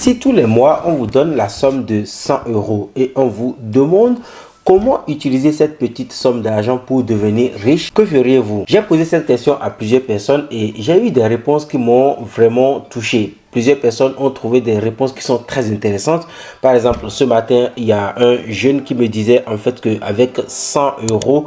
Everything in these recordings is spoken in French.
Si tous les mois, on vous donne la somme de 100 € et on vous demande comment utiliser cette petite somme d'argent pour devenir riche, que feriez-vous? J'ai posé cette question à plusieurs personnes et j'ai eu des réponses qui m'ont vraiment touché. Plusieurs personnes ont trouvé des réponses qui sont très intéressantes. Par exemple, ce matin, il y a un jeune qui me disait en fait qu'avec 100 €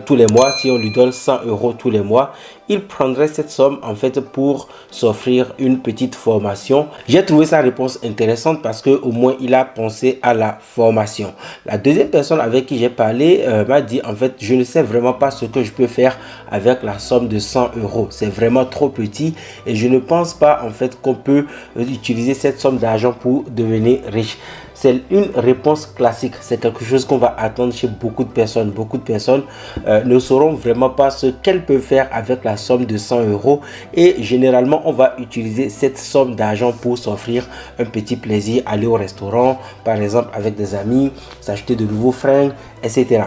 tous les mois, si on lui donne 100 € tous les mois, il prendrait cette somme en fait pour s'offrir une petite formation. J'ai trouvé sa réponse intéressante parce que au moins il a pensé à la formation. La deuxième personne avec qui j'ai parlé m'a dit en fait je ne sais vraiment pas ce que je peux faire avec la somme de 100 €. C'est vraiment trop petit et je ne pense pas en fait qu'on peut utiliser cette somme d'argent pour devenir riche. C'est une réponse classique, c'est quelque chose qu'on va attendre chez beaucoup de personnes. Beaucoup de personnes ne sauront vraiment pas ce qu'elles peuvent faire avec la somme de 100 € et généralement on va utiliser cette somme d'argent pour s'offrir un petit plaisir, aller au restaurant par exemple avec des amis, s'acheter de nouveaux fringues, etc.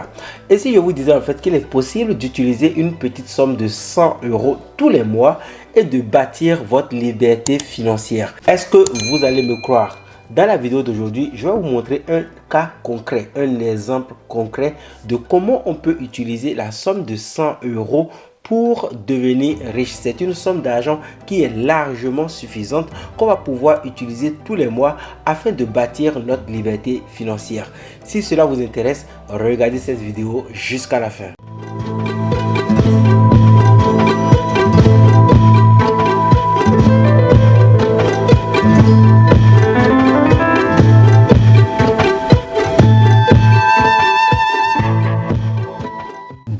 Et si je vous disais en fait qu'il est possible d'utiliser une petite somme de 100 € tous les mois et de bâtir votre liberté financière, est-ce que vous allez me croire? Dans la vidéo d'aujourd'hui, je vais vous montrer un cas concret, un exemple concret de comment on peut utiliser la somme de 100 € pour devenir riche. C'est une somme d'argent qui est largement suffisante qu'on va pouvoir utiliser tous les mois afin de bâtir notre liberté financière. Si cela vous intéresse, regardez cette vidéo jusqu'à la fin.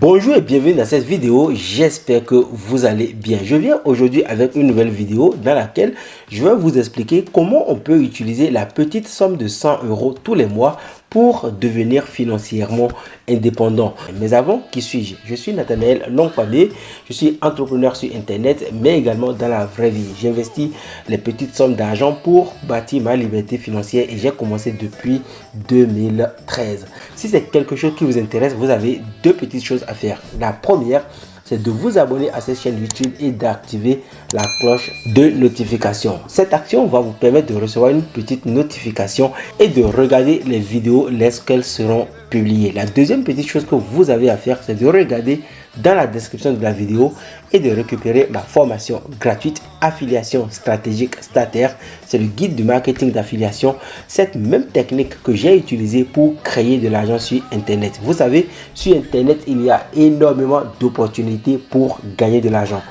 Bonjour et bienvenue dans cette vidéo, j'espère que vous allez bien. Je viens aujourd'hui avec une nouvelle vidéo dans laquelle je vais vous expliquer comment on peut utiliser la petite somme de 100 € tous les mois pour devenir financièrement indépendant. Mais avant, qui suis-je? Je suis Nathanaël Longpane, je suis entrepreneur sur internet mais également dans la vraie vie. J'investis les petites sommes d'argent pour bâtir ma liberté financière et j'ai commencé depuis 2013. Si c'est quelque chose qui vous intéresse, vous avez deux petites choses à faire. La première, c'est de vous abonner à cette chaîne YouTube et d'activer la cloche de notification. Cette action va vous permettre de recevoir une petite notification et de regarder les vidéos lorsqu'elles seront publiées. La deuxième petite chose que vous avez à faire, c'est de regarder dans la description de la vidéo et de récupérer ma formation gratuite affiliation stratégique Starter. C'est le guide du marketing d'affiliation, cette même technique que j'ai utilisée pour créer de l'argent sur internet. Vous savez, sur internet il y a énormément d'opportunités pour gagner de l'argent.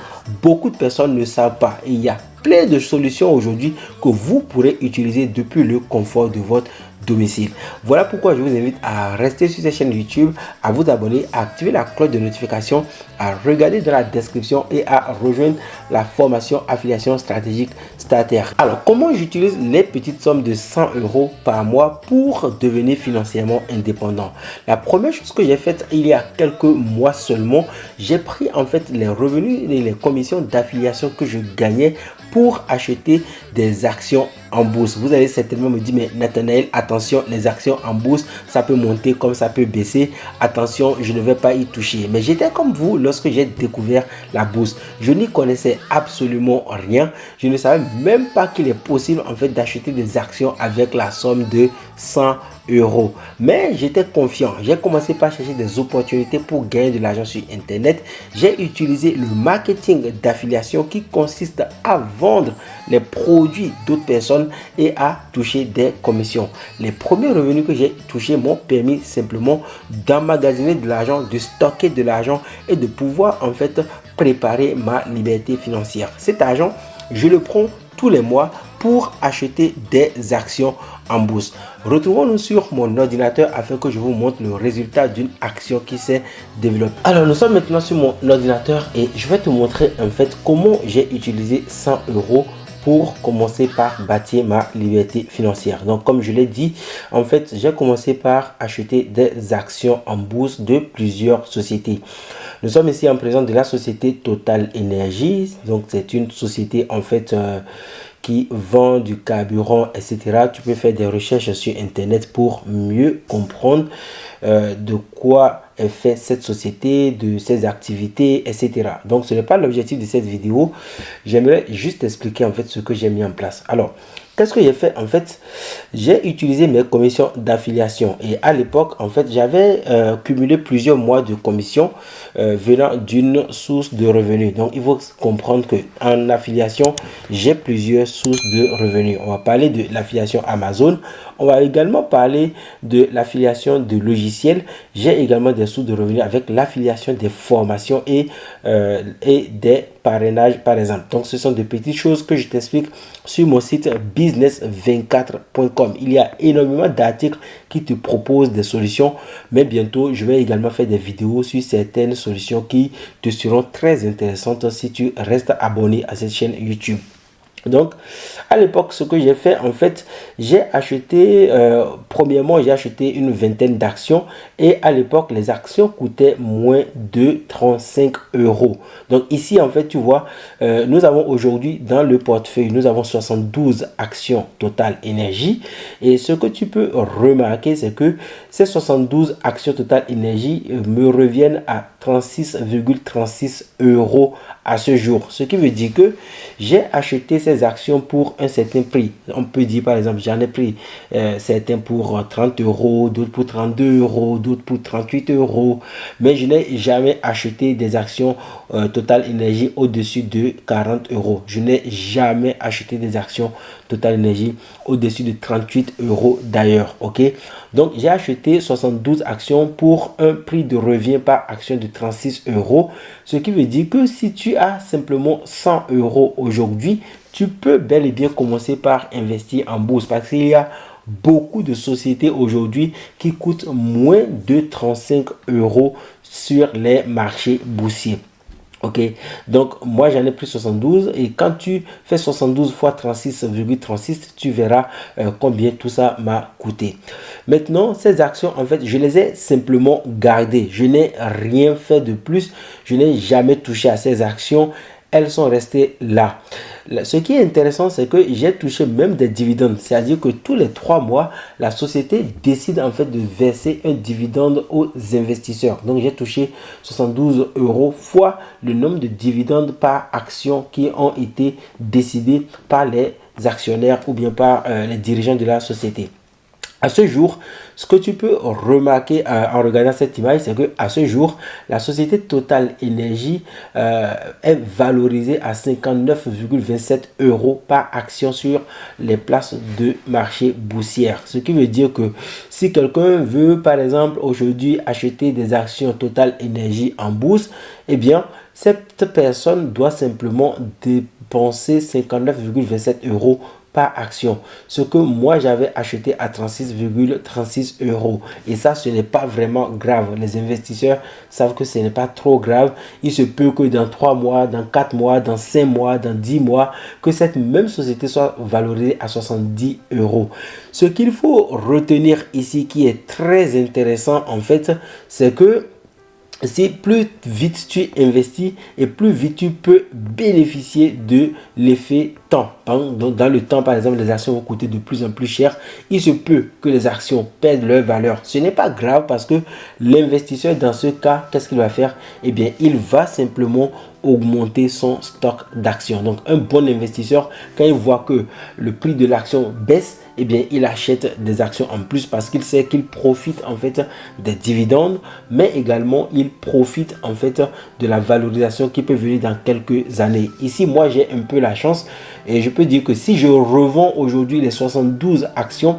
Beaucoup de personnes ne savent pas et il y a plein de solutions aujourd'hui que vous pourrez utiliser depuis le confort de votre domicile. Voilà pourquoi je vous invite à rester sur cette chaîne YouTube, à vous abonner, à activer la cloche de notification, à regarder dans la description et à rejoindre la formation affiliation stratégique Starter. Alors, comment j'utilise les petites sommes de 100 € par mois pour devenir financièrement indépendant? La première chose que j'ai faite il y a quelques mois seulement, j'ai pris en fait les revenus et les commissions d'affiliation que je gagnais pour acheter des actions en bourse. Vous allez certainement me dire, mais Nathanaël, attention, les actions en bourse, ça peut monter comme ça peut baisser. Attention, je ne vais pas y toucher. Mais j'étais comme vous lorsque j'ai découvert la bourse. Je n'y connaissais absolument rien. Je ne savais même pas qu'il est possible en fait d'acheter des actions avec la somme de 100 €. Mais j'étais confiant. J'ai commencé par chercher des opportunités pour gagner de l'argent sur internet. J'ai utilisé le marketing d'affiliation qui consiste à vendre les produits d'autres personnes et à toucher des commissions. Les premiers revenus que j'ai touchés m'ont permis simplement d'emmagasiner de l'argent, de stocker de l'argent et de pouvoir en fait préparer ma liberté financière. Cet argent, je le prends tous les mois pour acheter des actions en bourse. Retrouvons-nous sur mon ordinateur afin que je vous montre le résultat d'une action qui s'est développée. Alors nous sommes maintenant sur mon ordinateur et je vais te montrer en fait comment j'ai utilisé 100 € pour commencer par bâtir ma liberté financière. Donc comme je l'ai dit, en fait j'ai commencé par acheter des actions en bourse de plusieurs sociétés. Nous sommes ici en présence de la société Total Energy. Donc c'est une société en fait qui vend du carburant, etc. Tu peux faire des recherches sur internet pour mieux comprendre de quoi est fait cette société, de ses activités, etc. Donc ce n'est pas l'objectif de cette vidéo. J'aimerais juste expliquer en fait ce que j'ai mis en place. Alors qu'est-ce que j'ai fait? En fait, j'ai utilisé mes commissions d'affiliation. Et à l'époque, en fait, j'avais cumulé plusieurs mois de commissions venant d'une source de revenus. Donc, il faut comprendre qu'en affiliation, j'ai plusieurs sources de revenus. On va parler de l'affiliation Amazon. On va également parler de l'affiliation de logiciels. J'ai également des sources de revenus avec l'affiliation des formations et des parrainages, par exemple. Donc, ce sont des petites choses que je t'explique sur mon site business24.com. Il y a énormément d'articles qui te proposent des solutions, mais bientôt, je vais également faire des vidéos sur certaines solutions qui te seront très intéressantes si tu restes abonné à cette chaîne YouTube. Donc, à l'époque, ce que j'ai fait, en fait, j'ai acheté, premièrement, j'ai acheté une vingtaine d'actions et à l'époque, les actions coûtaient moins de 35 euros. Donc, ici, en fait, tu vois, nous avons aujourd'hui dans le portefeuille, nous avons 72 actions Total Énergie et ce que tu peux remarquer, c'est que ces 72 actions Total Énergie me reviennent à 36,36 euros à ce jour. Ce qui veut dire que j'ai acheté ces actions pour un certain prix. On peut dire par exemple, j'en ai pris certains pour 30 euros, d'autres pour 32 euros, d'autres pour 38 euros. Mais je n'ai jamais acheté des actions Total Énergie au-dessus de 40 euros. Je n'ai jamais acheté des actions Total Énergie au-dessus de 38 euros d'ailleurs. Ok, donc j'ai acheté 72 actions pour un prix de revient par action de 36 euros. Ce qui veut dire que si tu as simplement 100 euros aujourd'hui, tu peux bel et bien commencer par investir en bourse parce qu'il y a beaucoup de sociétés aujourd'hui qui coûtent moins de 35 euros sur les marchés boursiers. Ok, donc moi j'en ai pris 72 et quand tu fais 72 fois 36,36, tu verras combien tout ça m'a coûté. Maintenant, ces actions, en fait, je les ai simplement gardées. Je n'ai rien fait de plus. Je n'ai jamais touché à ces actions. Elles sont restées là. Ce qui est intéressant, c'est que j'ai touché même des dividendes. C'est-à-dire que tous les 3 mois, la société décide en fait de verser un dividende aux investisseurs. Donc, j'ai touché 72 euros fois le nombre de dividendes par action qui ont été décidés par les actionnaires ou bien par les dirigeants de la société. À ce jour, ce que tu peux remarquer en regardant cette image, c'est que à ce jour, la société Total Énergie est valorisée à 59,27 euros par action sur les places de marché boursières. Ce qui veut dire que si quelqu'un veut, par exemple, aujourd'hui acheter des actions Total Énergie en bourse, eh bien, cette personne doit simplement dépenser 59,27 euros par action, ce que moi j'avais acheté à 36,36 euros. Et ça, ce n'est pas vraiment grave. Les investisseurs savent que ce n'est pas trop grave. Il se peut que dans 3 mois, dans 4 mois, dans 5 mois, dans 10 mois, que cette même société soit valorisée à 70 euros. Ce qu'il faut retenir ici qui est très intéressant en fait, c'est que si plus vite tu investis et plus vite tu peux bénéficier de l'effet temps. Donc, dans le temps, par exemple, les actions vont coûter de plus en plus cher. Il se peut que les actions perdent leur valeur. Ce n'est pas grave parce que l'investisseur, dans ce cas, qu'est-ce qu'il va faire? Eh bien, il va simplement augmenter son stock d'actions. Donc, un bon investisseur, quand il voit que le prix de l'action baisse, eh bien, il achète des actions en plus parce qu'il sait qu'il profite en fait des dividendes, mais également il profite en fait de la valorisation qui peut venir dans quelques années. Ici, moi, j'ai un peu la chance et je peux dire que si je revends aujourd'hui les 72 actions,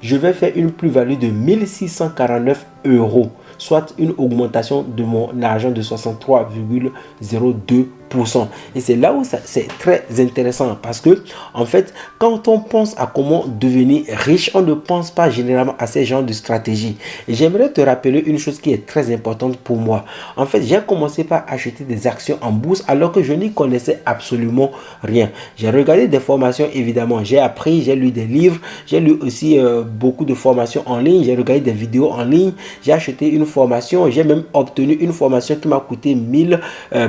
je vais faire une plus-value de 1649 euros, soit une augmentation de mon argent de 63,02%. Et c'est là où c'est très intéressant parce que en fait, quand on pense à comment devenir riche, on ne pense pas généralement à ces genres de stratégies. Et j'aimerais te rappeler une chose qui est très importante pour moi. En fait, j'ai commencé par acheter des actions en bourse alors que je n'y connaissais absolument rien. J'ai regardé des formations, évidemment. J'ai appris, j'ai lu des livres, j'ai lu aussi beaucoup de formations en ligne. J'ai regardé des vidéos en ligne. J'ai acheté une formation. J'ai même obtenu une formation qui m'a coûté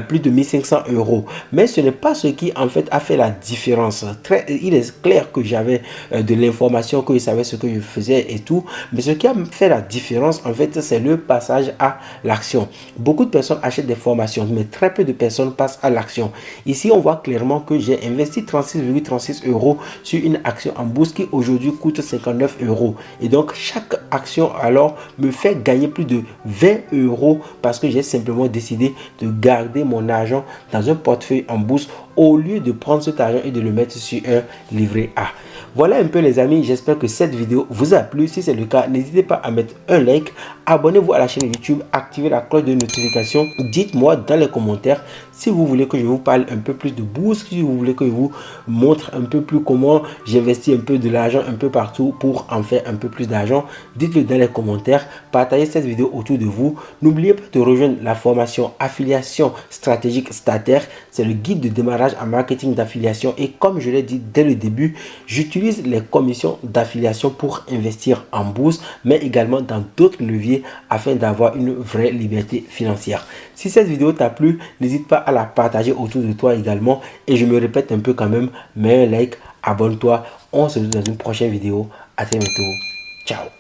plus de 1500 €. Mais ce n'est pas ce qui en fait a fait la différence. Il est clair que j'avais de l'information, que je savais ce que je faisais et tout. Mais ce qui a fait la différence en fait, c'est le passage à l'action. Beaucoup de personnes achètent des formations, mais très peu de personnes passent à l'action. Ici, on voit clairement que j'ai investi 36,36 € sur une action en bourse qui aujourd'hui coûte 59 €. Et donc, chaque action alors me fait gagner plus de 20 € parce que j'ai simplement décidé de garder mon argent dans un portefeuille en bourse au lieu de prendre cet argent et de le mettre sur un livret A. Voilà un peu les amis, j'espère que cette vidéo vous a plu. Si c'est le cas, n'hésitez pas à mettre un like, abonnez-vous à la chaîne YouTube, activez la cloche de notification. Dites-moi dans les commentaires si vous voulez que je vous parle un peu plus de bourse, si vous voulez que je vous montre un peu plus comment j'investis un peu de l'argent un peu partout pour en faire un peu plus d'argent. Dites-le dans les commentaires, partagez cette vidéo autour de vous. N'oubliez pas de rejoindre la formation affiliation stratégique Starter. C'est le guide de démarrage en marketing d'affiliation et comme je l'ai dit dès le début, j'utilise les commissions d'affiliation pour investir en bourse, mais également dans d'autres leviers afin d'avoir une vraie liberté financière. Si cette vidéo t'a plu, n'hésite pas à la partager autour de toi également. Et je me répète un peu quand même, mets un like, abonne-toi. On se retrouve dans une prochaine vidéo. À très bientôt. Ciao.